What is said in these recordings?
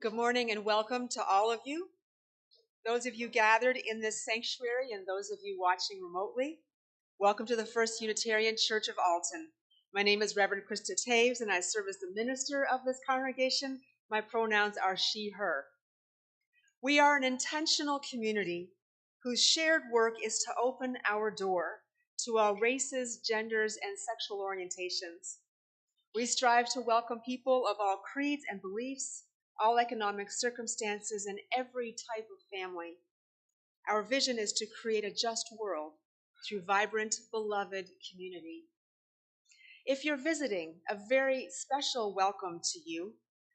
Good morning and welcome to all of you, those of you gathered in this sanctuary and those of you watching remotely. Welcome to the First Unitarian Church of Alton. My name is Reverend Krista Taves and I serve as the minister of this congregation. My pronouns are she, her. We are an intentional community whose shared work is to open our door to all races, genders, and sexual orientations. We strive to welcome people of all creeds and beliefs, all economic circumstances, and every type of family. Our vision is to create a just world through vibrant, beloved community. If you're visiting, a very special welcome to you.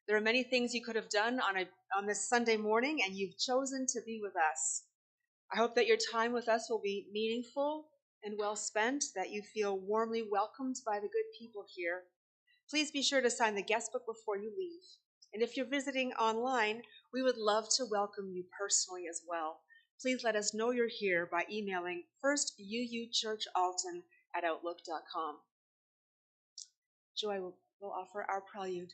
There are many things you could have done on this Sunday morning, and you've chosen to be with us. I hope that your time with us will be meaningful and well spent, that you feel warmly welcomed by the good people here. Please be sure to sign the guest book before you leave. And if you're visiting online, we would love to welcome you personally as well. Please let us know you're here by emailing firstuuchurchalton@outlook.com. Joy will offer our prelude.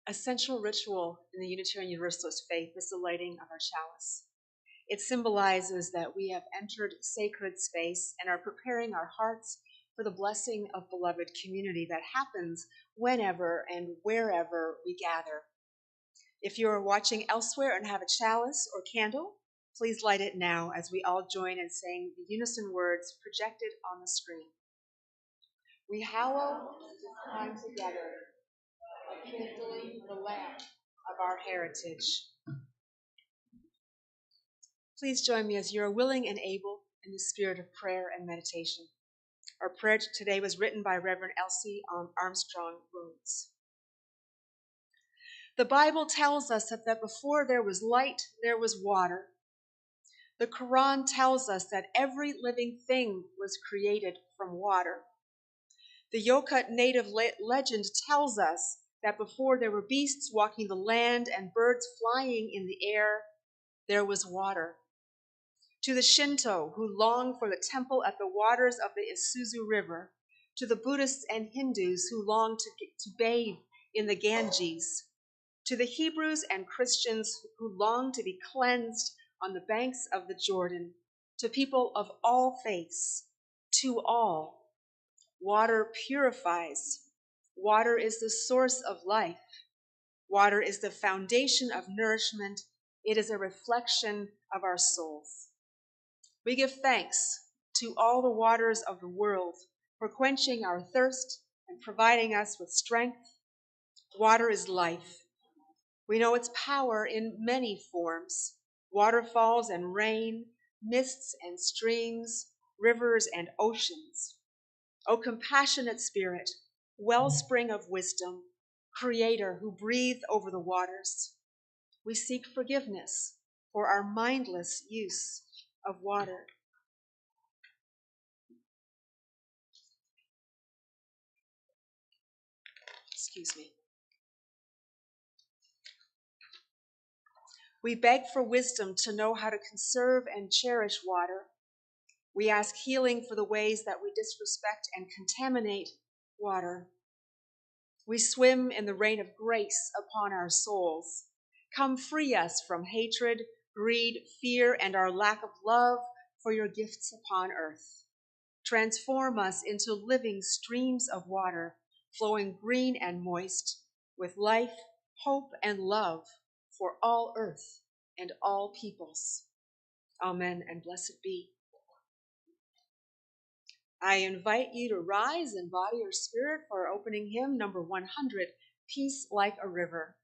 A central ritual in the Unitarian Universalist faith is the lighting of our chalice. It symbolizes that we have entered sacred space and are preparing our hearts for the blessing of beloved community that happens whenever and wherever we gather. If you are watching elsewhere and have a chalice or candle, please light it now as we all join in saying the unison words projected on the screen. We hallow this time together by kindling the lamp of our heritage. Please join me as you are willing and able in the spirit of prayer and meditation. Our prayer today was written by Reverend Elsie Armstrong Rhodes. The Bible tells us that before there was light, there was water. The Quran tells us that every living thing was created from water. The Yokut native legend tells us that before there were beasts walking the land and birds flying in the air, there was water. To the Shinto, who long for the temple at the waters of the Isuzu River, to the Buddhists and Hindus who long to bathe in the Ganges, to the Hebrews and Christians who long to be cleansed on the banks of the Jordan, to people of all faiths, to all, water purifies. Water is the source of life. Water is the foundation of nourishment. It is a reflection of our souls. We give thanks to all the waters of the world for quenching our thirst and providing us with strength. Water is life. We know its power in many forms: waterfalls and rain, mists and streams, rivers and oceans. O compassionate Spirit, wellspring of wisdom, Creator who breathed over the waters, we seek forgiveness for our mindless use of water. Excuse me. We beg for wisdom to know how to conserve and cherish water. We ask healing for the ways that we disrespect and contaminate water. We swim in the rain of grace upon our souls. Come free us from hatred, greed, fear, and our lack of love for your gifts upon earth. Transform us into living streams of water, flowing green and moist, with life, hope, and love for all earth and all peoples. Amen and blessed be. I invite you to rise in body or spirit for our opening hymn, number 100, Peace Like a River.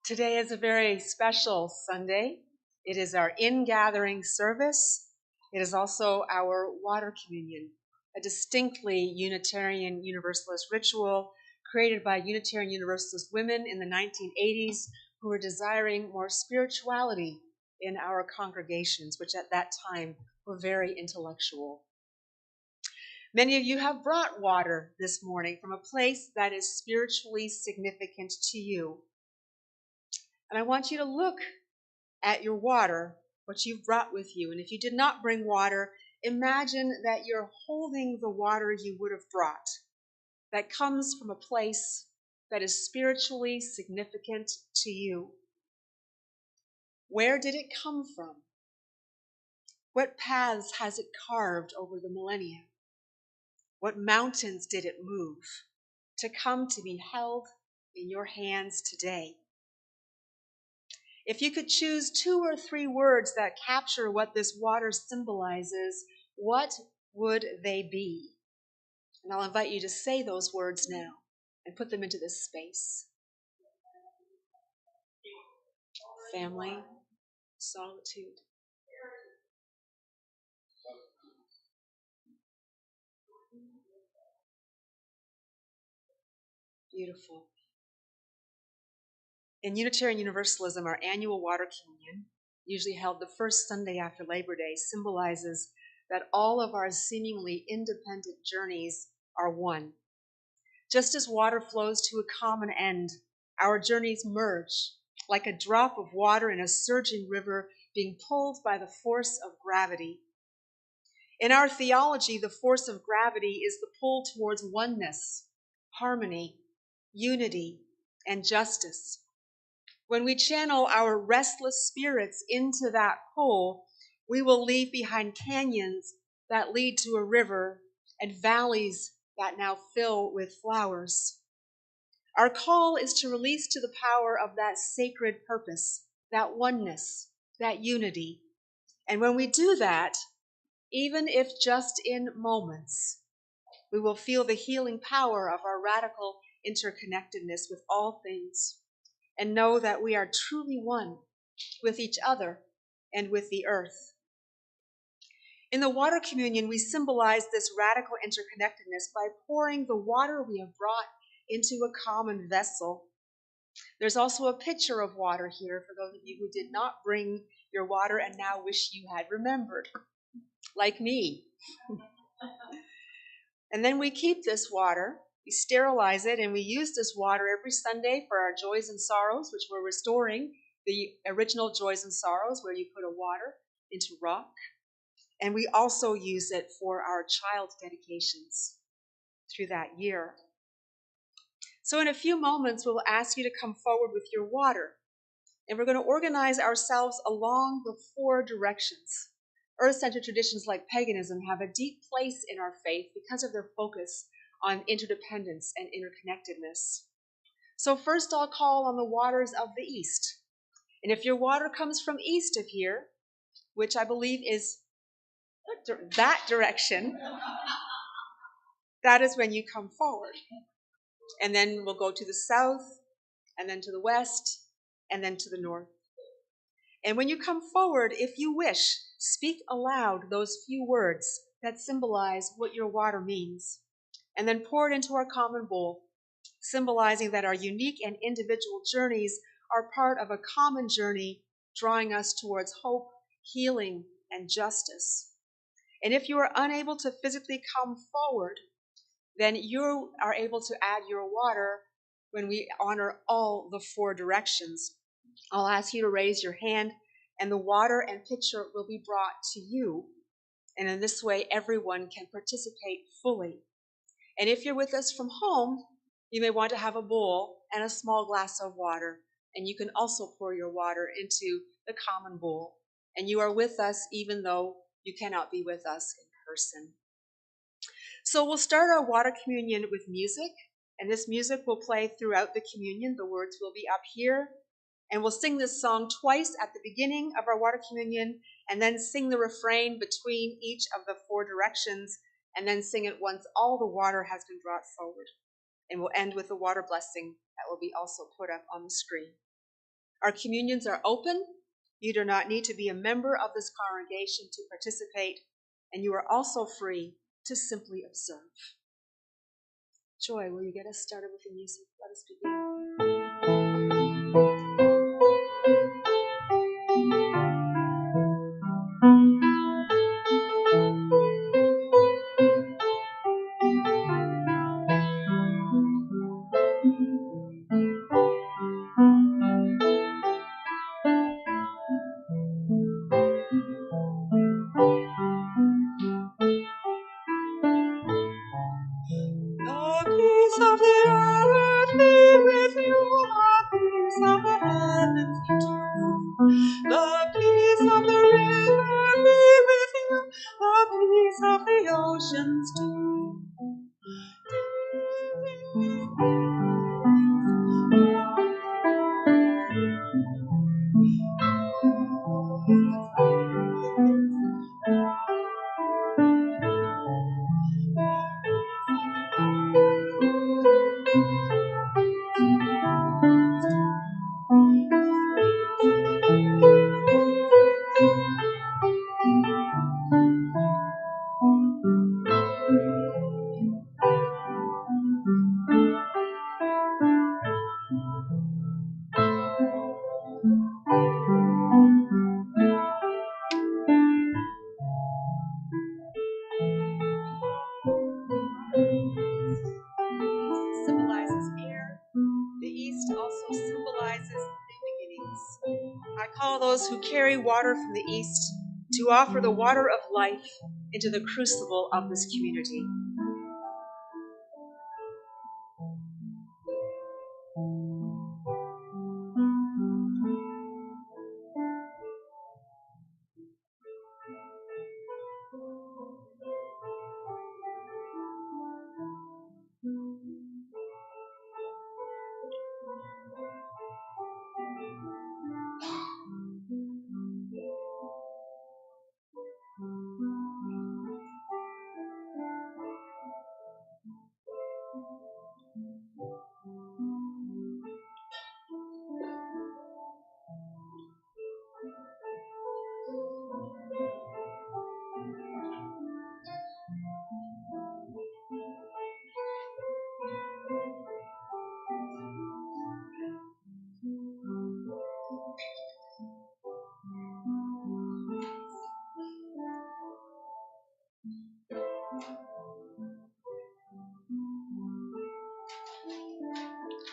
Today is a very special Sunday. It is our in-gathering service. It is also our water communion, a distinctly Unitarian Universalist ritual created by Unitarian Universalist women in the 1980s who were desiring more spirituality in our congregations, which at that time were very intellectual. Many of you have brought water this morning from a place that is spiritually significant to you. And I want you to look at your water, what you've brought with you. And if you did not bring water, imagine that you're holding the water you would have brought, that comes from a place that is spiritually significant to you. Where did it come from? What paths has it carved over the millennia? What mountains did it move to come to be held in your hands today? If you could choose 2 or 3 words that capture what this water symbolizes, what would they be? And I'll invite you to say those words now and put them into this space. Family, solitude. Beautiful. In Unitarian Universalism, our annual water communion, usually held the first Sunday after Labor Day, symbolizes that all of our seemingly independent journeys are one. Just as water flows to a common end, our journeys merge, like a drop of water in a surging river being pulled by the force of gravity. In our theology, the force of gravity is the pull towards oneness, harmony, unity, and justice. When we channel our restless spirits into that pull, we will leave behind canyons that lead to a river and valleys that now fill with flowers. Our call is to release to the power of that sacred purpose, that oneness, that unity. And when we do that, even if just in moments, we will feel the healing power of our radical interconnectedness with all things, and know that we are truly one with each other and with the earth. In the water communion, we symbolize this radical interconnectedness by pouring the water we have brought into a common vessel. There's also a pitcher of water here for those of you who did not bring your water and now wish you had remembered, like me. And then we keep this water, we sterilize it, and we use this water every Sunday for our joys and sorrows, which we're restoring the original joys and sorrows where you put a water into rock. And we also use it for our child dedications through that year. So in a few moments, we'll ask you to come forward with your water. And we're going to organize ourselves along the 4 directions. Earth-centered traditions like paganism have a deep place in our faith because of their focus on interdependence and interconnectedness. So first I'll call on the waters of the east. And if your water comes from east of here, which I believe is that direction, that is when you come forward. And then we'll go to the south, and then to the west, and then to the north. And when you come forward, if you wish, speak aloud those few words that symbolize what your water means, and then pour it into our common bowl, symbolizing that our unique and individual journeys are part of a common journey, drawing us towards hope, healing, and justice. And if you are unable to physically come forward, then you are able to add your water when we honor all the 4 directions. I'll ask you to raise your hand, and the water and pitcher will be brought to you. And in this way, everyone can participate fully. And if you're with us from home, you may want to have a bowl and a small glass of water. And you can also pour your water into the common bowl. And you are with us even though you cannot be with us in person. So we'll start our water communion with music. And this music will play throughout the communion. The words will be up here. And we'll sing this song twice at the beginning of our water communion, and then sing the refrain between each of the 4 directions, and then sing it once all the water has been brought forward. And we'll end with the water blessing that will be also put up on the screen. Our communions are open. You do not need to be a member of this congregation to participate, and you are also free to simply observe. Joy, will you get us started with the music? Let us begin. I call those who carry water from the east to offer the water of life into the crucible of this community.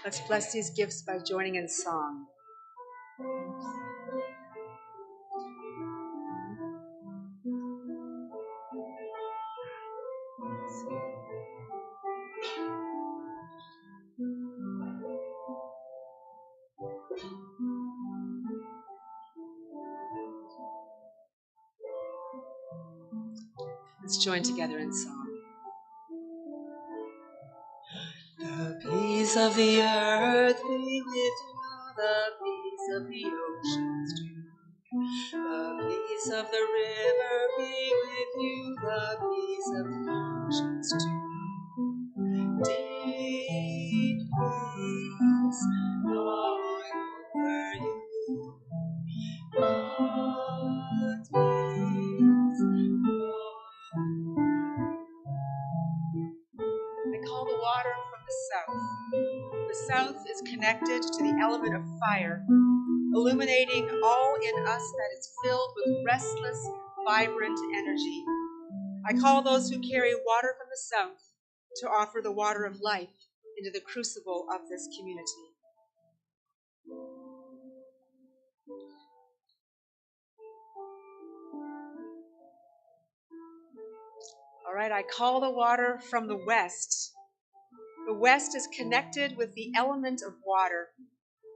Let's bless these gifts by joining in song. Let's join together in song. The peace of the earth be with you, the peace of the oceans too. The peace of the river be with you, the peace of the oceans too. Deep peace lie over you. God's peace. I call the water from the south. The south is connected to the element of fire, illuminating all in us that is filled with restless, vibrant energy. I call those who carry water from the south to offer the water of life into the crucible of this community. All right, I call the water from the west. The west is connected with the element of water.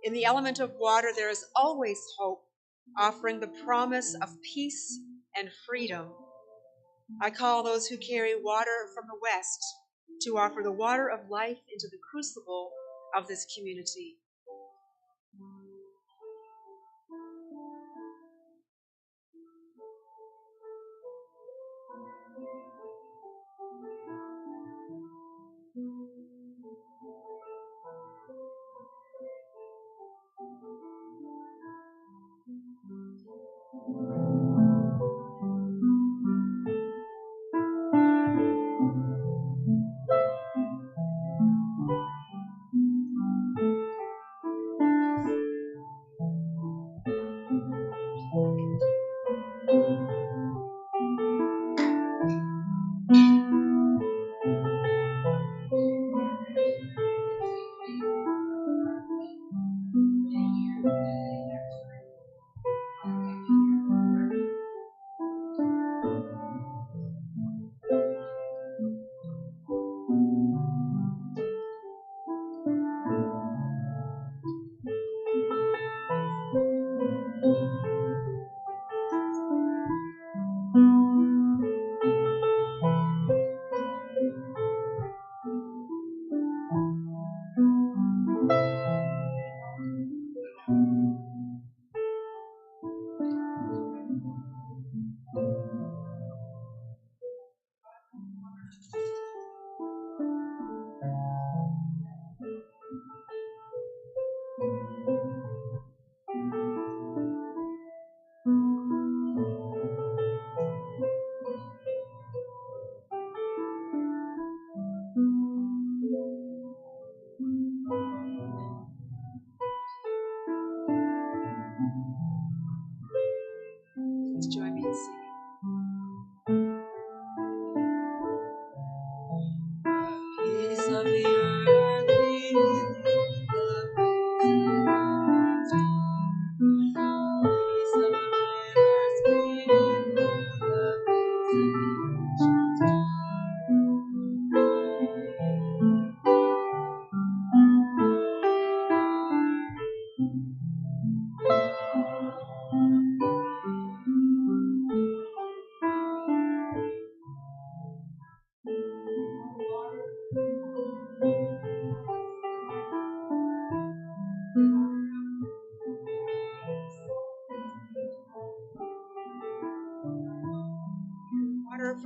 In the element of water, there is always hope, offering the promise of peace and freedom. I call those who carry water from the west to offer the water of life into the crucible of this community.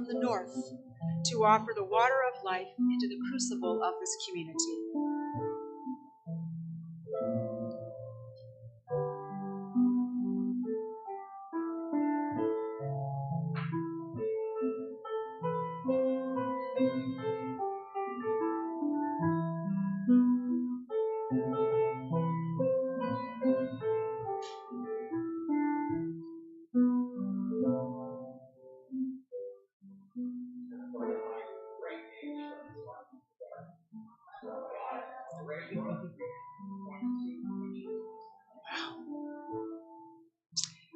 from the north to offer the water of life into the crucible of this community.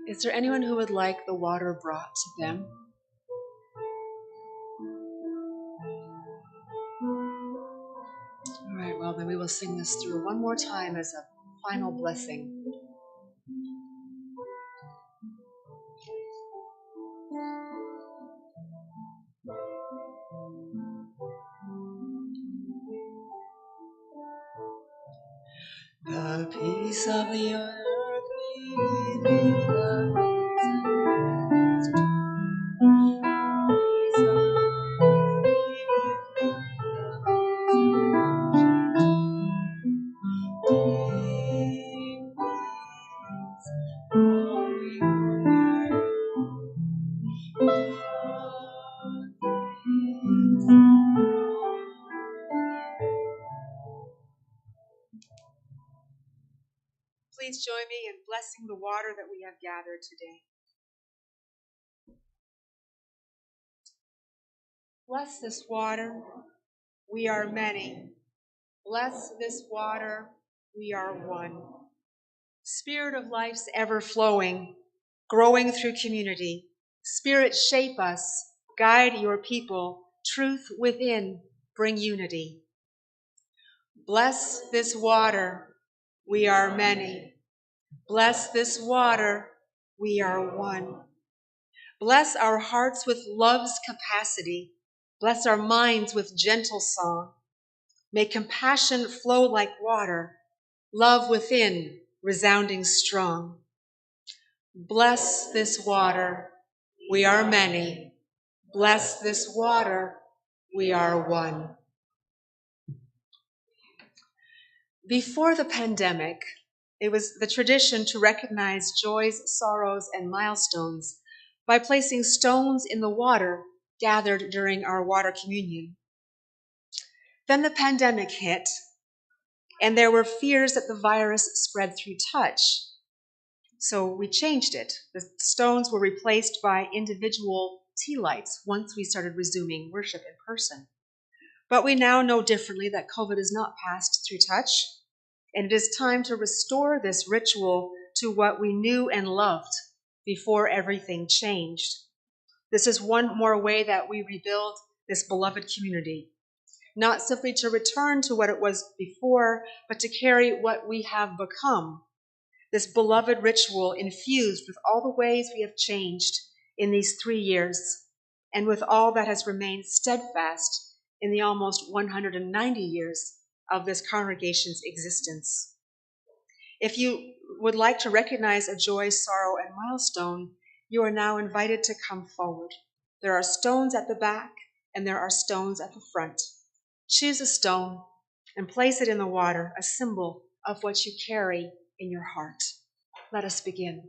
Is there anyone who would like the water brought to them? All right, well, then we will sing this through one more time as a final blessing. The peace of the earth be thee, the peace of the earth. The peace of the earth be with thee, the peace of the earth. Deep peace, flowing over. Please join me in blessing the water that we have gathered today. Bless this water, we are many. Bless this water, we are one. Spirit of life's ever flowing, growing through community. Spirit, shape us, guide your people. Truth within, bring unity. Bless this water, we are many. Bless this water, we are one. Bless our hearts with love's capacity. Bless our minds with gentle song. May compassion flow like water, love within, resounding strong. Bless this water, we are many. Bless this water, we are one. Before the pandemic, it was the tradition to recognize joys, sorrows, and milestones by placing stones in the water gathered during our water communion. Then the pandemic hit, and there were fears that the virus spread through touch. So we changed it. The stones were replaced by individual tea lights once we started resuming worship in person. But we now know differently that COVID is not passed through touch, and it is time to restore this ritual to what we knew and loved before everything changed. This is one more way that we rebuild this beloved community, not simply to return to what it was before, but to carry what we have become. This beloved ritual infused with all the ways we have changed in these 3 years, and with all that has remained steadfast in the almost 190 years of this congregation's existence. If you would like to recognize a joy, sorrow, and milestone, you are now invited to come forward. There are stones at the back, and there are stones at the front. Choose a stone and place it in the water, a symbol of what you carry in your heart. Let us begin.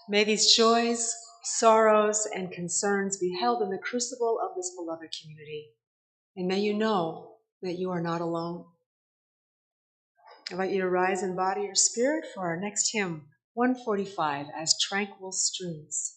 May these joys, sorrows, and concerns be held in the crucible of this beloved community. And may you know that you are not alone. I invite you to rise in body or spirit for our next hymn, 145, As Tranquil Streams.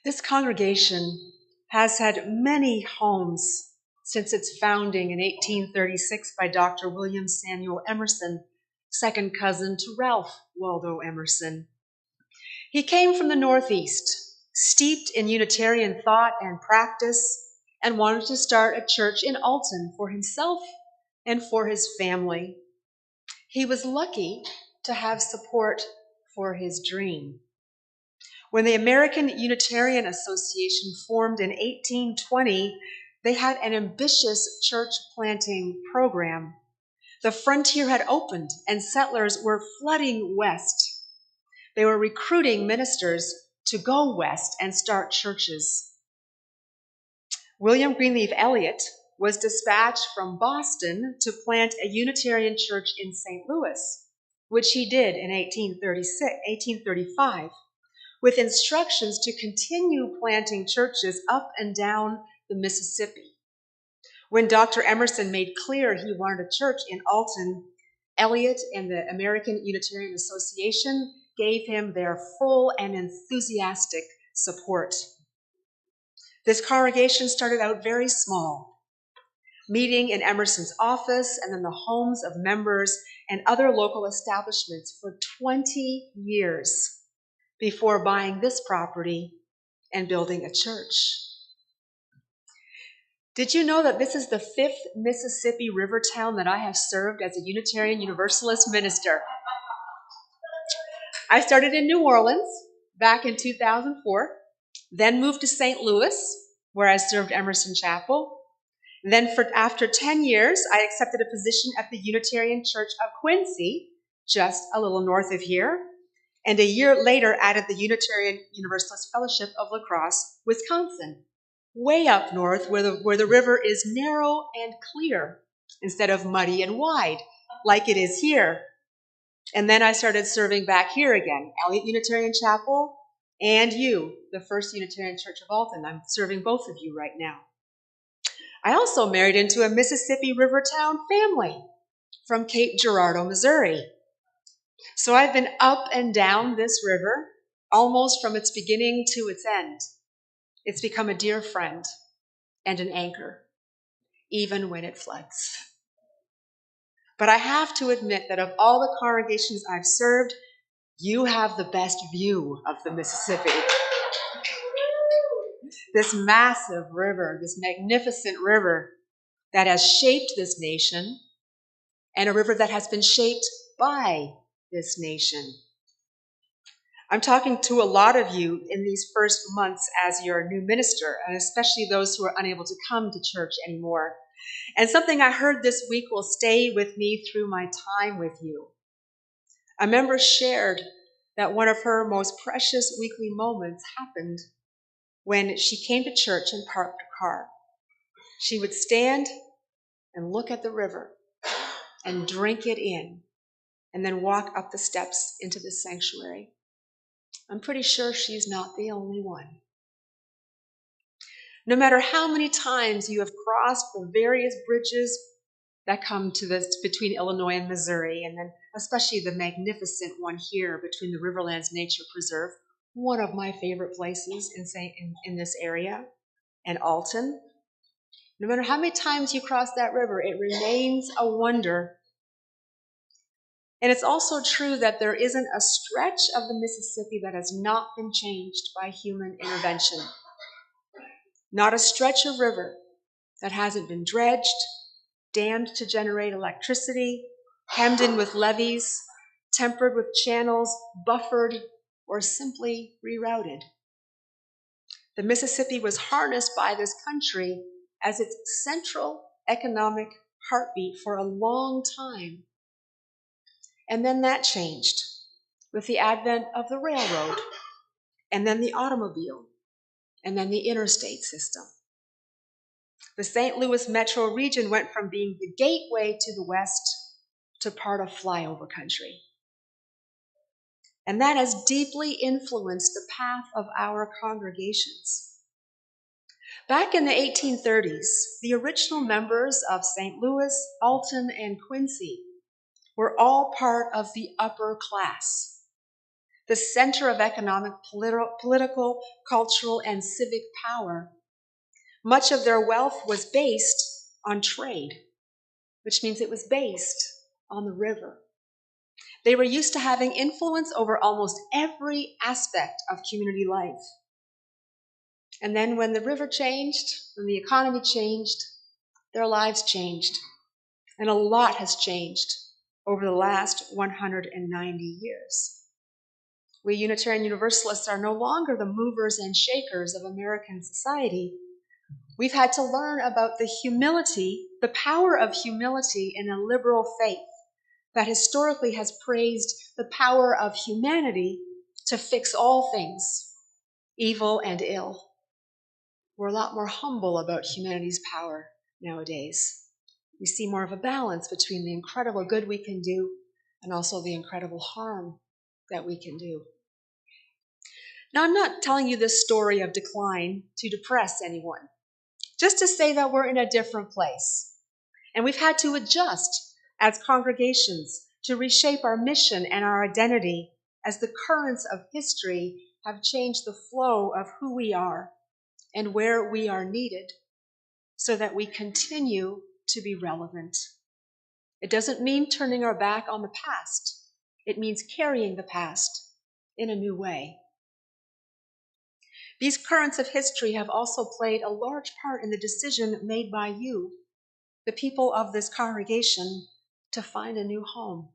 This congregation has had many homes since its founding in 1836 by Dr. William Samuel Emerson, second cousin to Ralph Waldo Emerson. He came from the Northeast, steeped in Unitarian thought and practice, and wanted to start a church in Alton for himself and for his family. He was lucky to have support for his dream. When the American Unitarian Association formed in 1820, they had an ambitious church planting program. The frontier had opened and settlers were flooding west. They were recruiting ministers to go west and start churches. William Greenleaf Eliot was dispatched from Boston to plant a Unitarian church in St. Louis, which he did in 1835. With instructions to continue planting churches up and down the Mississippi. When Dr. Emerson made clear he wanted a church in Alton, Eliot and the American Unitarian Association gave him their full and enthusiastic support. This congregation started out very small, meeting in Emerson's office and in the homes of members and other local establishments for 20 years. Before buying this property and building a church. Did you know that this is the 5th Mississippi river town that I have served as a Unitarian Universalist minister? I started in New Orleans back in 2004, then moved to St. Louis, where I served Emerson Chapel. Then after 10 years, I accepted a position at the Unitarian Church of Quincy, just a little north of here, and a year later added the Unitarian Universalist Fellowship of La Crosse, Wisconsin, way up north where the river is narrow and clear instead of muddy and wide like it is here. And then I started serving back here again, Elliott Unitarian Chapel and you, the First Unitarian Church of Alton. I'm serving both of you right now. I also married into a Mississippi River town family from Cape Girardeau, Missouri. So I've been up and down this river almost from its beginning to its end. It's become a dear friend and an anchor, even when it floods. But I have to admit that of all the congregations I've served, you have the best view of the Mississippi. This massive river, this magnificent river that has shaped this nation, and a river that has been shaped by this nation. I'm talking to a lot of you in these first months as your new minister, and especially those who are unable to come to church anymore. And something I heard this week will stay with me through my time with you. A member shared that one of her most precious weekly moments happened when she came to church and parked her car. She would stand and look at the river and drink it in, and then walk up the steps into the sanctuary. I'm pretty sure she's not the only one. No matter how many times you have crossed the various bridges that come to this between Illinois and Missouri, and then especially the magnificent one here between the Riverlands Nature Preserve, one of my favorite places in this area, and Alton. No matter how many times you cross that river, it remains a wonder. And it's also true that there isn't a stretch of the Mississippi that has not been changed by human intervention. Not a stretch of river that hasn't been dredged, dammed to generate electricity, hemmed in with levees, tempered with channels, buffered, or simply rerouted. The Mississippi was harnessed by this country as its central economic heartbeat for a long time. And then that changed with the advent of the railroad, and then the automobile, and then the interstate system. The St. Louis metro region went from being the gateway to the West to part of flyover country. And that has deeply influenced the path of our congregations. Back in the 1830s, the original members of St. Louis, Alton, and Quincy were all part of the upper class, the center of economic, political, cultural, and civic power. Much of their wealth was based on trade, which means it was based on the river. They were used to having influence over almost every aspect of community life. And then when the river changed, when the economy changed, their lives changed. And a lot has changed over the last 190 years. We Unitarian Universalists are no longer the movers and shakers of American society. We've had to learn about the humility, the power of humility in a liberal faith that historically has praised the power of humanity to fix all things, evil and ill. We're a lot more humble about humanity's power nowadays. We see more of a balance between the incredible good we can do and also the incredible harm that we can do. Now, I'm not telling you this story of decline to depress anyone, just to say that we're in a different place. And we've had to adjust as congregations to reshape our mission and our identity as the currents of history have changed the flow of who we are and where we are needed so that we continue to be relevant. It doesn't mean turning our back on the past. It means carrying the past in a new way. These currents of history have also played a large part in the decision made by you, the people of this congregation, to find a new home.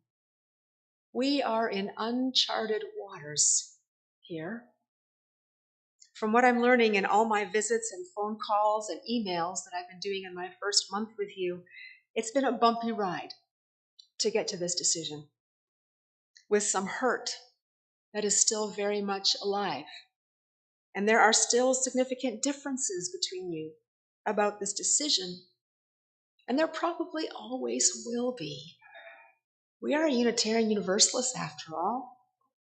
We are in uncharted waters here. From what I'm learning in all my visits and phone calls and emails that I've been doing in my first month with you, it's been a bumpy ride to get to this decision, with some hurt that is still very much alive. And there are still significant differences between you about this decision, and there probably always will be. We are Unitarian Universalists after all.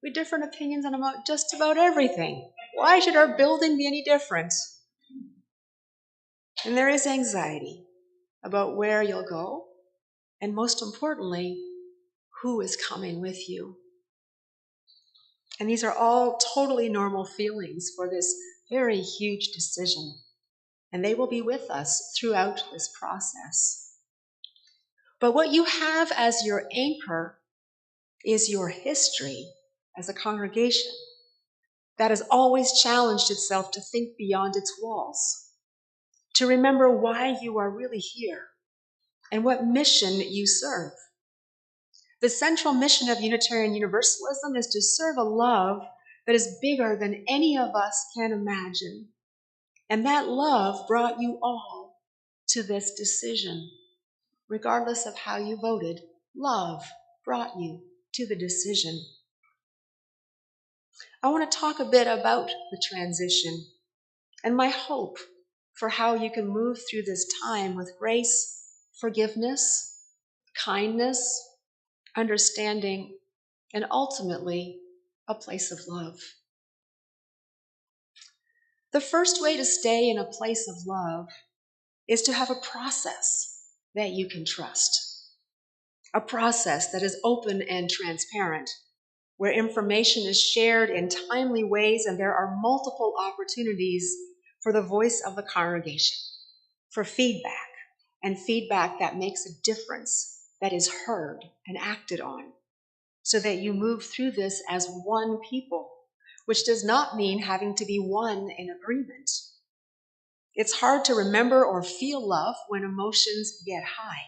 We have different opinions on just about everything. Why should our building be any different? And there is anxiety about where you'll go, and most importantly, who is coming with you. And these are all totally normal feelings for this very huge decision, and they will be with us throughout this process. But what you have as your anchor is your history as a congregation that has always challenged itself to think beyond its walls, to remember why you are really here and what mission you serve. The central mission of Unitarian Universalism is to serve a love that is bigger than any of us can imagine. And that love brought you all to this decision. Regardless of how you voted, love brought you to the decision. I want to talk a bit about the transition and my hope for how you can move through this time with grace, forgiveness, kindness, understanding, and ultimately a place of love. The first way to stay in a place of love is to have a process that you can trust. A process that is open and transparent, where information is shared in timely ways and there are multiple opportunities for the voice of the congregation, for feedback, and feedback that makes a difference, that is heard and acted on, so that you move through this as one people, which does not mean having to be one in agreement. It's hard to remember or feel love when emotions get high.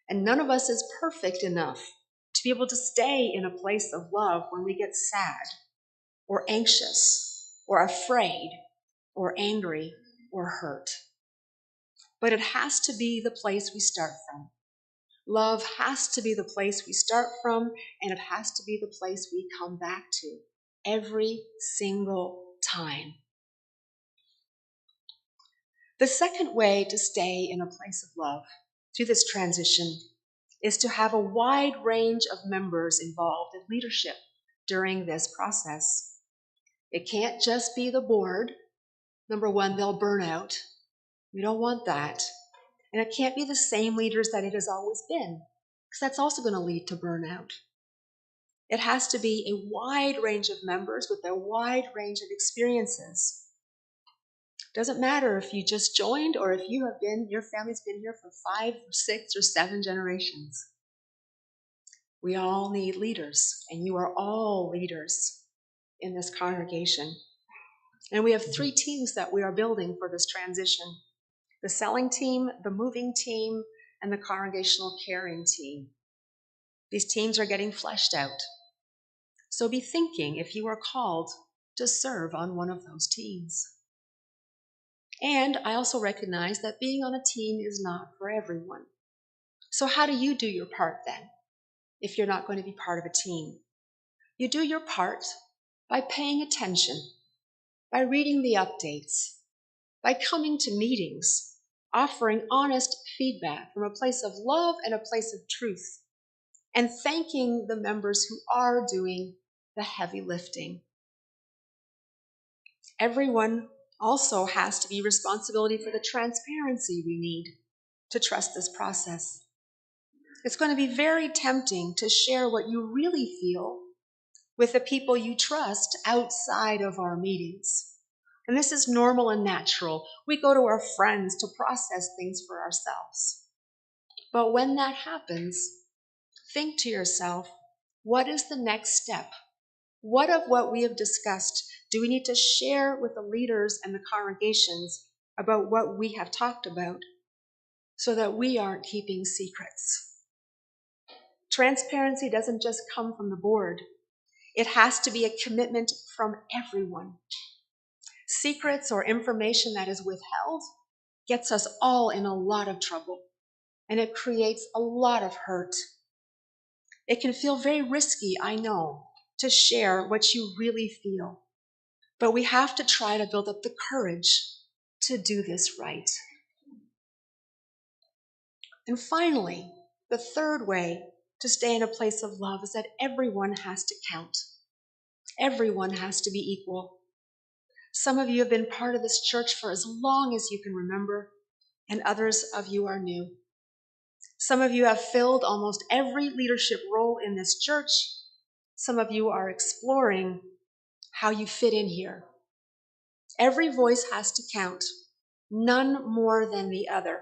And none of us is perfect enough to be able to stay in a place of love when we get sad or anxious or afraid or angry or hurt. But it has to be the place we start from. Love has to be the place we start from, and it has to be the place we come back to every single time. The second way to stay in a place of love through this transition is to have a wide range of members involved in leadership during this process. It can't just be the board. Number one, they'll burn out. We don't want that. And it can't be the same leaders that it has always been, because that's also going to lead to burnout. It has to be a wide range of members with a wide range of experiences. Doesn't matter if you just joined or if your family's been here for 5 or 6 or 7 generations. We all need leaders, and you are all leaders in this congregation. And we have 3 teams that we are building for this transition: the selling team, the moving team, and the congregational caring team. These teams are getting fleshed out. So be thinking if you are called to serve on one of those teams. And I also recognize that being on a team is not for everyone. So how do you do your part then, if you're not going to be part of a team? You do your part by paying attention, by reading the updates, by coming to meetings, offering honest feedback from a place of love and a place of truth, and thanking the members who are doing the heavy lifting. Everyone also has to be responsibility for the transparency we need to trust this process. It's going to be very tempting to share what you really feel with the people you trust outside of our meetings. And this is normal and natural. We go to our friends to process things for ourselves. But when that happens, think to yourself, what is the next step? What of what we have discussed do we need to share with the leaders and the congregations about what we have talked about so that we aren't keeping secrets? Transparency doesn't just come from the board. It has to be a commitment from everyone. Secrets or information that is withheld gets us all in a lot of trouble, and it creates a lot of hurt. It can feel very risky, I know, to share what you really feel, but we have to try to build up the courage to do this right. And finally, the third way to stay in a place of love is that everyone has to count. Everyone has to be equal. Some of you have been part of this church for as long as you can remember, and others of you are new. Some of you have filled almost every leadership role in this church. Some of you are exploring how you fit in here. Every voice has to count, none more than the other.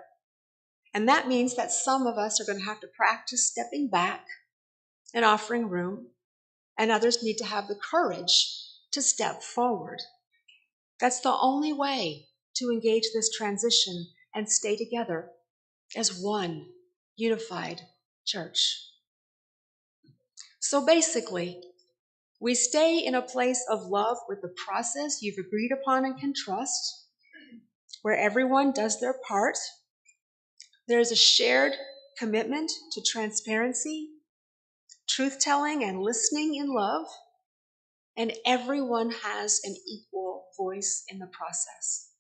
And that means that some of us are going to have to practice stepping back and offering room, and others need to have the courage to step forward. That's the only way to engage this transition and stay together as one unified church. So basically, we stay in a place of love with the process you've agreed upon and can trust, where everyone does their part. There is a shared commitment to transparency, truth-telling, and listening in love, and everyone has an equal voice in the process.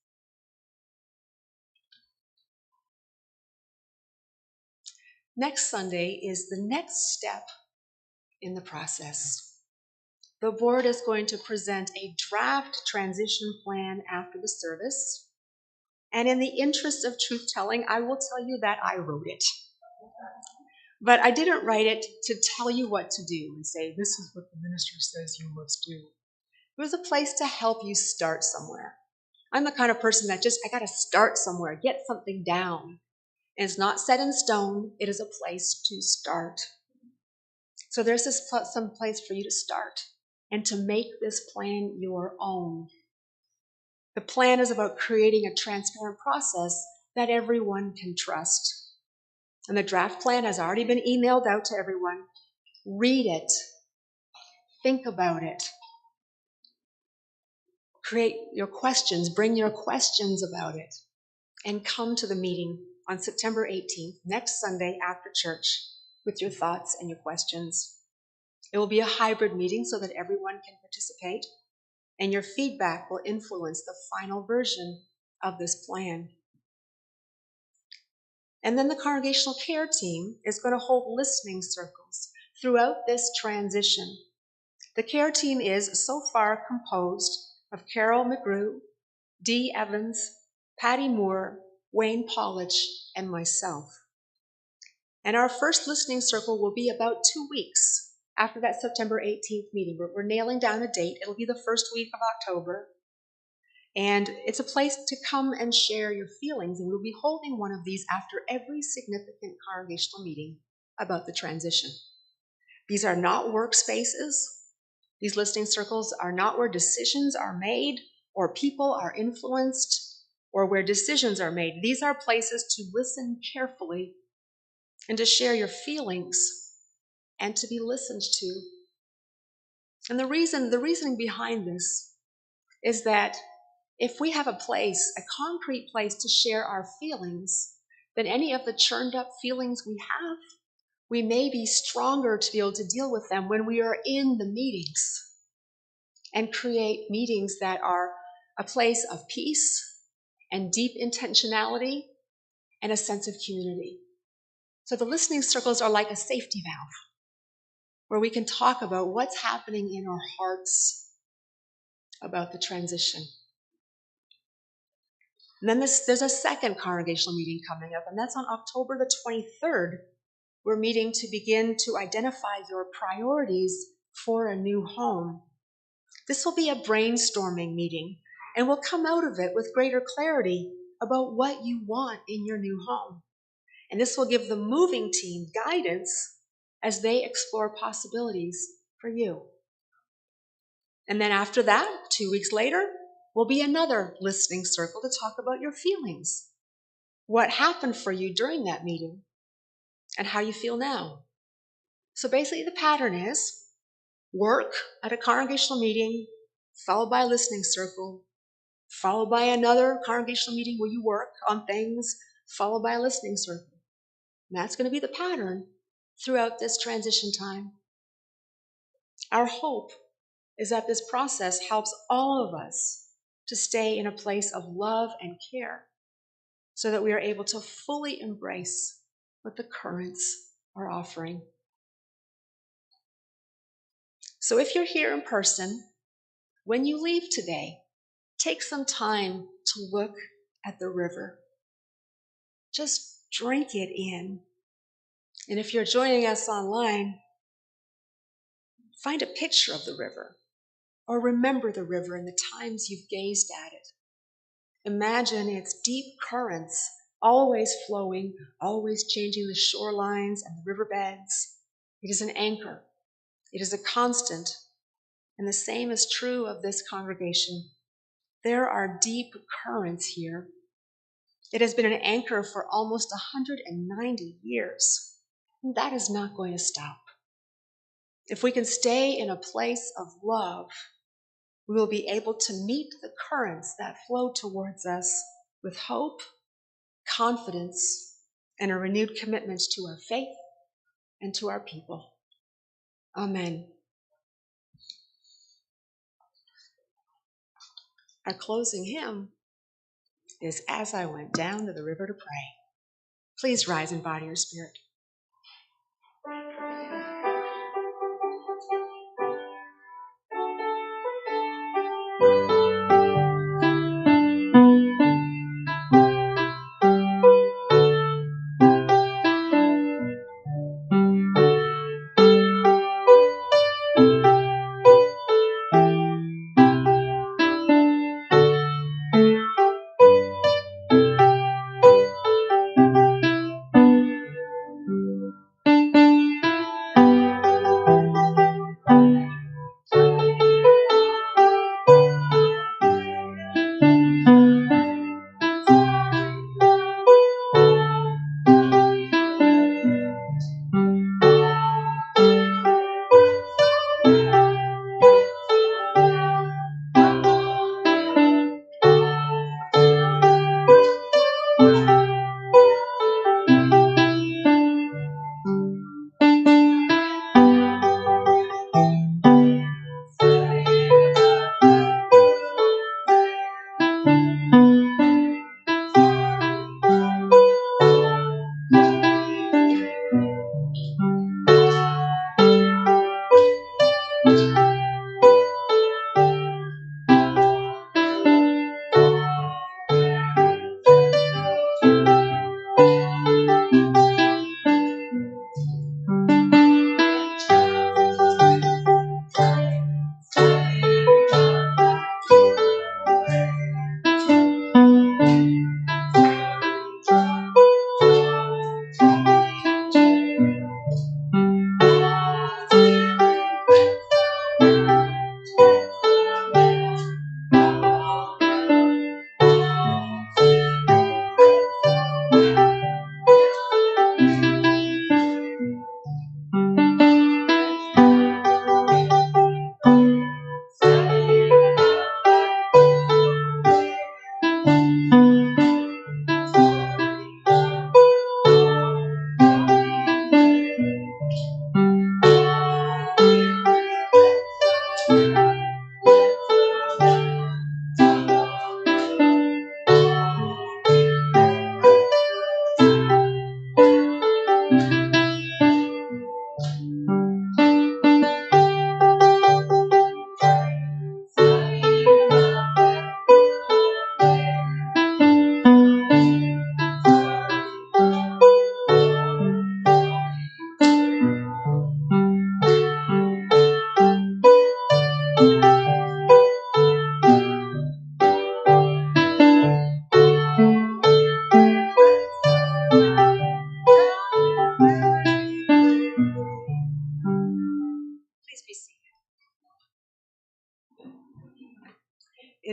Next Sunday is the next step in the process. The board is going to present a draft transition plan after the service. And in the interest of truth-telling, I will tell you that I wrote it. But I didn't write it to tell you what to do and say, this is what the minister says you must do. It was a place to help you start somewhere. I'm the kind of person that I got to start somewhere, get something down. And it's not set in stone. It is a place to start. So there's some place for you to start and to make this plan your own. The plan is about creating a transparent process that everyone can trust. And the draft plan has already been emailed out to everyone. Read it. Think about it. Create your questions. Bring your questions about it. And come to the meeting on September 18th, next Sunday after church, with your thoughts and your questions. It will be a hybrid meeting so that everyone can participate, and your feedback will influence the final version of this plan. And then the congregational care team is going to hold listening circles throughout this transition. The care team is so far composed of Carol McGrew, Dee Evans, Patty Moore, Wayne Pollich, and myself. And our first listening circle will be about 2 weeks after that September 18th meeting. We're nailing down a date. It'll be the first week of October. And it's a place to come and share your feelings. And we'll be holding one of these after every significant congregational meeting about the transition. These are not workspaces. These listening circles are not where decisions are made or people are influenced or where decisions are made. These are places to listen carefully and to share your feelings and to be listened to. And the reasoning behind this is that if we have a concrete place to share our feelings, then any of the churned up feelings we have, we may be stronger to be able to deal with them when we are in the meetings and create meetings that are a place of peace and deep intentionality and a sense of community. So the listening circles are like a safety valve where we can talk about what's happening in our hearts about the transition. And then there's a second congregational meeting coming up, and that's on October the 23rd. We're meeting to begin to identify your priorities for a new home. This will be a brainstorming meeting, and we'll come out of it with greater clarity about what you want in your new home. And this will give the moving team guidance as they explore possibilities for you. And then after that, 2 weeks later, will be another listening circle to talk about your feelings. What happened for you during that meeting and how you feel now. So basically the pattern is work at a congregational meeting, followed by a listening circle, followed by another congregational meeting where you work on things, followed by a listening circle. And that's going to be the pattern throughout this transition time. Our hope is that this process helps all of us to stay in a place of love and care so that we are able to fully embrace what the currents are offering. So if you're here in person, when you leave today, take some time to look at the river. Just drink it in. And if you're joining us online, find a picture of the river or remember the river and the times you've gazed at it. Imagine its deep currents always flowing, always changing the shorelines and the riverbeds. It is an anchor. It is a constant. And the same is true of this congregation. There are deep currents here. It has been an anchor for almost 190 years. And that is not going to stop. If we can stay in a place of love, we will be able to meet the currents that flow towards us with hope, confidence, and a renewed commitment to our faith and to our people. Amen. Our closing hymn is As I Went Down to the River to Pray. Please rise in body or spirit.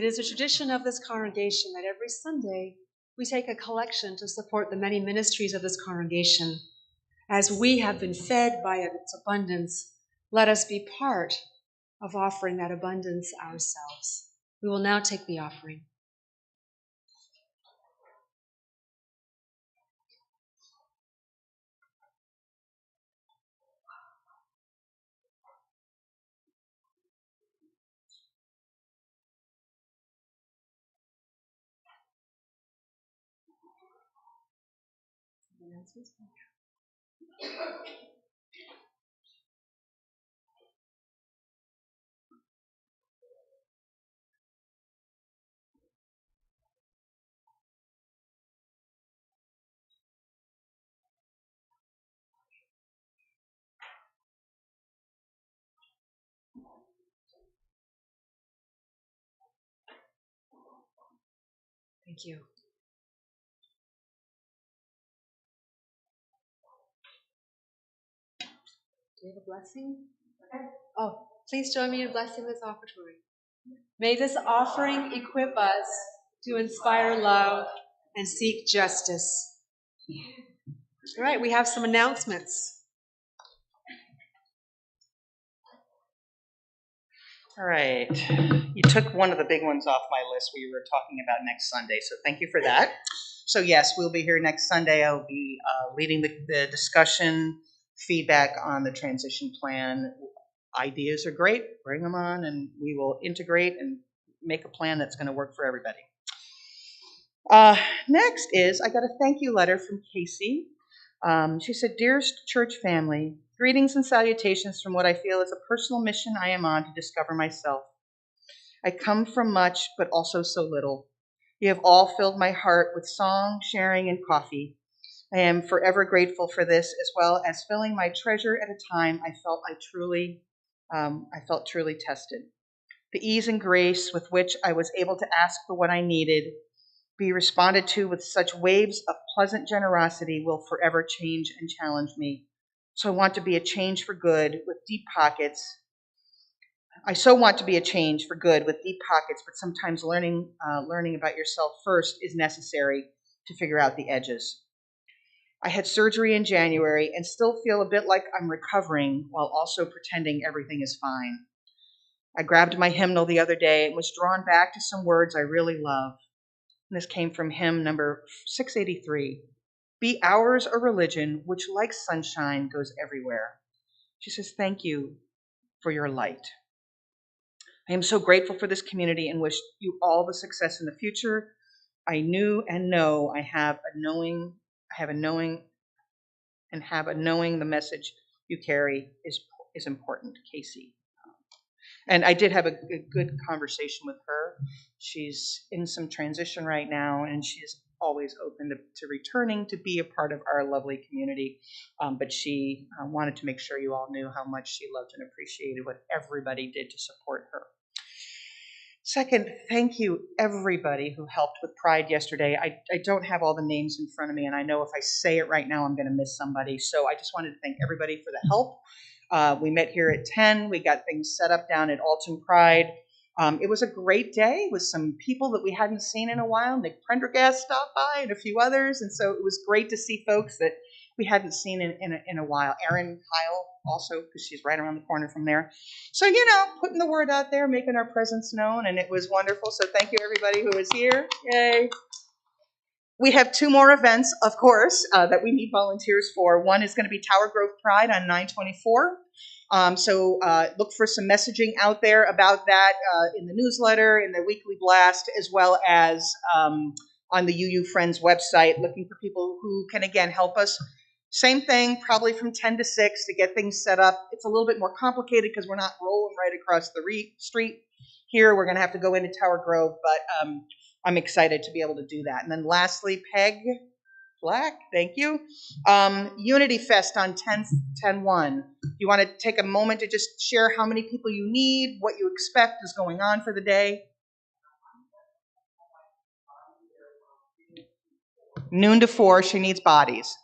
It is a tradition of this congregation that every Sunday we take a collection to support the many ministries of this congregation. As we have been fed by its abundance, let us be part of offering that abundance ourselves. We will now take the offering. Thank you. Do you have a blessing? Okay. Oh, please join me in blessing this offertory. May this offering equip us to inspire love and seek justice. All right, we have some announcements. All right. You took one of the big ones off my list we were talking about next Sunday, so thank you for that. So yes, we'll be here next Sunday. I'll be leading the discussion, feedback on the transition plan. Ideas are great. Bring them on, and we will integrate and make a plan that's going to work for everybody. Next is, I got a thank you letter from Casey. She said, "Dearest church family, greetings and salutations from what I feel is a personal mission I am on to discover myself. I come from much, but also so little. You have all filled my heart with song, sharing, and coffee. I am forever grateful for this, as well as filling my treasure at a time I felt truly tested. The ease and grace with which I was able to ask for what I needed, be responded to with such waves of pleasant generosity, will forever change and challenge me. So I want to be a change for good with deep pockets. I so want to be a change for good with deep pockets, but sometimes learning about yourself first is necessary to figure out the edges. I had surgery in January and still feel a bit like I'm recovering while also pretending everything is fine. I grabbed my hymnal the other day and was drawn back to some words I really love. And this came from hymn number 683. Be ours a religion which, like sunshine, goes everywhere. She says, thank you for your light. I am so grateful for this community and wish you all the success in the future. I knew and know I have a knowing the message you carry is important, Casey. And I did have a good conversation with her. She's in some transition right now, and she's always open to returning to be a part of our lovely community. But she wanted to make sure you all knew how much she loved and appreciated what everybody did to support her. Second, thank you everybody who helped with Pride yesterday. I don't have all the names in front of me, and I know if I say it right now, I'm going to miss somebody. So I just wanted to thank everybody for the help. We met here at 10. We got things set up down at Alton Pride. It was a great day with some people that we hadn't seen in a while. Nick Prendergast stopped by and a few others, and so it was great to see folks that we hadn't seen in a while. Erin Kyle also, because she's right around the corner from there. So, putting the word out there, making our presence known, and it was wonderful. So thank you, everybody who was here. Yay. We have 2 more events, of course, that we need volunteers for. One is going to be Tower Grove Pride on 9/24. So look for some messaging out there about that in the newsletter, in the weekly blast, as well as on the UU Friends website, looking for people who can, again, help us. Same thing, probably from 10 to 6 to get things set up. It's a little bit more complicated because we're not rolling right across the street here. We're going to have to go into Tower Grove, but I'm excited to be able to do that. And then lastly, Peg Black, thank you. Unity Fest on 10/1. You want to take a moment to just share how many people you need, what you expect is going on for the day? Noon to 4, she needs bodies.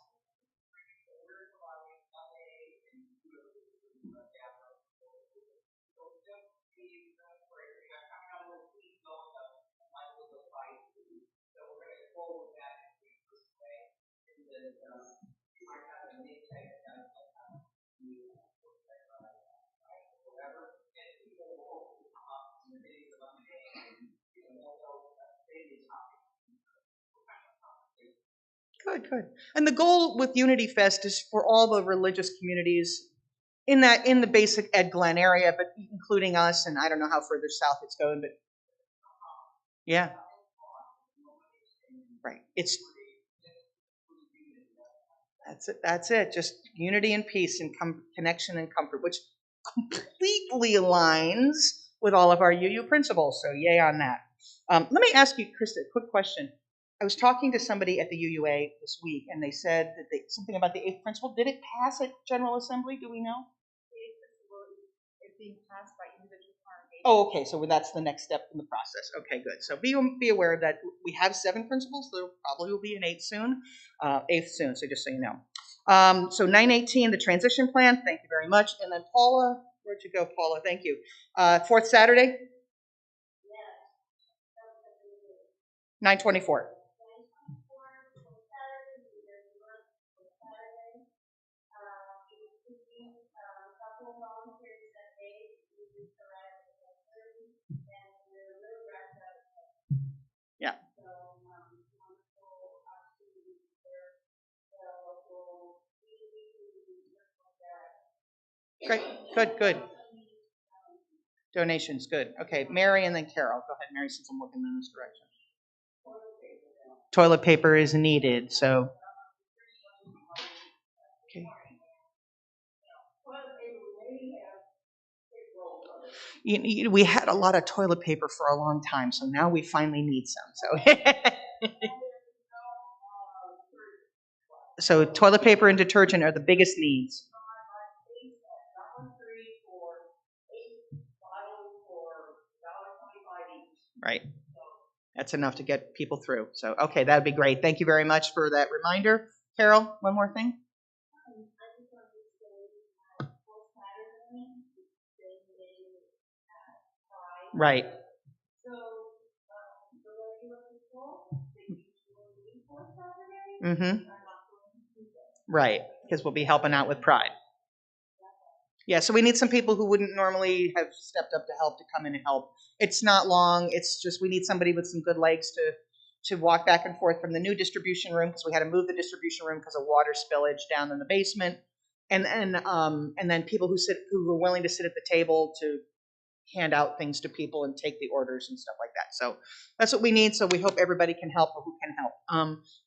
Good, good. And the goal with Unity Fest is for all the religious communities in the basic Ed Glen area, but including us, and I don't know how further south it's going, but yeah. Right. That's it. Just unity and peace and connection and comfort, which completely aligns with all of our UU principles. So yay on that. Let me ask you, Krista, a quick question. I was talking to somebody at the UUA this week, and they said that something about the eighth principle. Did it pass at General Assembly? Do we know? The eighth principle is being passed by individual congregations. Oh, okay. So that's the next step in the process. Okay, good. So be aware that we have 7 principles. There probably will be an eighth soon. So just so you know. So 918, the transition plan. Thank you very much. And then Paula, where'd you go, Paula? Thank you. Fourth Saturday. 924. Yeah. Great. Good. Donations, good. Okay, Mary and then Carol. Go ahead, Mary, since I'm looking in this direction. Toilet paper is needed, so. Okay. We had a lot of toilet paper for a long time, so now we finally need some. So toilet paper and detergent are the biggest needs. Right. That's enough to get people through. So, okay, that would be great. Thank you very much for that reminder. Carol, one more thing? Right. Mm-hmm. Right, because we'll be helping out with Pride. Yeah, so we need some people who wouldn't normally have stepped up to help to come in and help. It's not long. It's just we need somebody with some good legs to walk back and forth from the new distribution room, because we had to move the distribution room because of water spillage down in the basement, and then people who were willing to sit at the table to hand out things to people and take the orders and stuff like that. So that's what we need. So we hope everybody can help or who can help.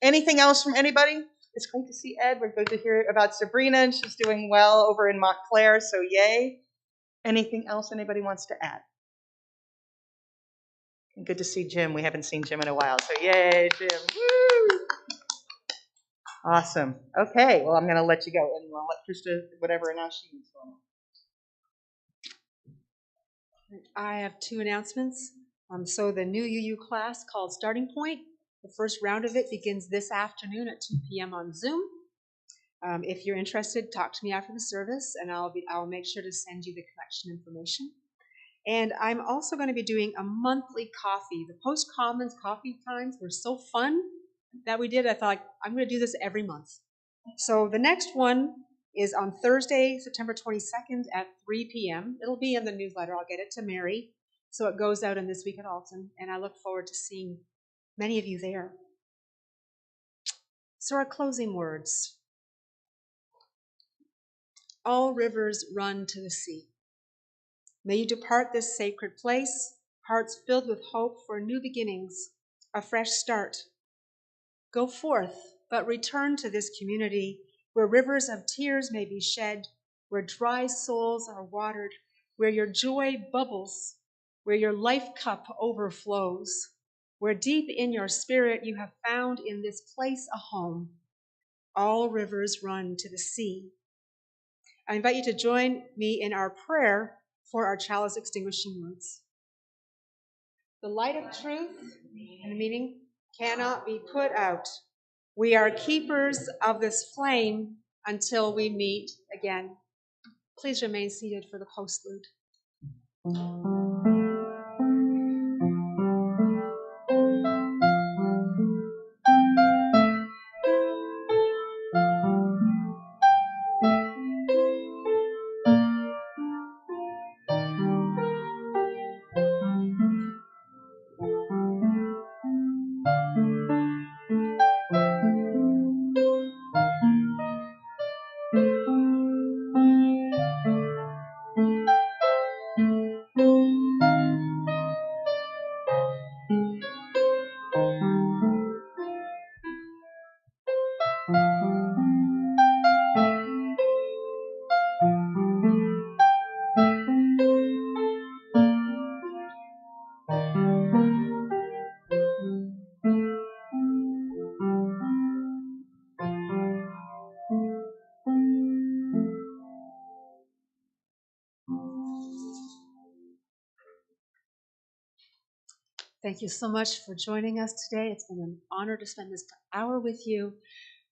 Anything else from anybody? It's great to see Ed. We're good to hear about Sabrina, and she's doing well over in Montclair, so yay. Anything else anybody wants to add? And good to see Jim. We haven't seen Jim in a while, so yay, Jim. Woo! Awesome. Okay, well, I'm going to let you go, and I'll let Krista, whatever announce she needs to. I have 2 announcements. So the new UU class called Starting Point, the first round of it begins this afternoon at 2 p.m. on Zoom. If you're interested, talk to me after the service, and I'll make sure to send you the connection information. And I'm also going to be doing a monthly coffee. The Post Commons coffee times were so fun that we did. I thought, I'm going to do this every month. So the next one is on Thursday, September 22nd at 3 p.m. It'll be in the newsletter. I'll get it to Mary. So it goes out in This Week at Alton, and I look forward to seeing many of you there. So our closing words. All rivers run to the sea. May you depart this sacred place, hearts filled with hope for new beginnings, a fresh start. Go forth, but return to this community where rivers of tears may be shed, where dry souls are watered, where your joy bubbles, where your life cup overflows, where deep in your spirit you have found in this place a home. All rivers run to the sea. I invite you to join me in our prayer for our chalice extinguishing words. The light of truth in the meeting cannot be put out. We are keepers of this flame until we meet again. Please remain seated for the postlude. Thank you so much for joining us today. It's been an honor to spend this hour with you.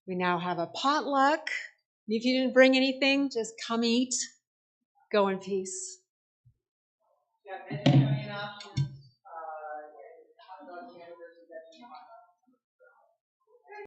We now have a potluck. If you didn't bring anything, just come eat. Go in peace. Yeah, vegetarian options.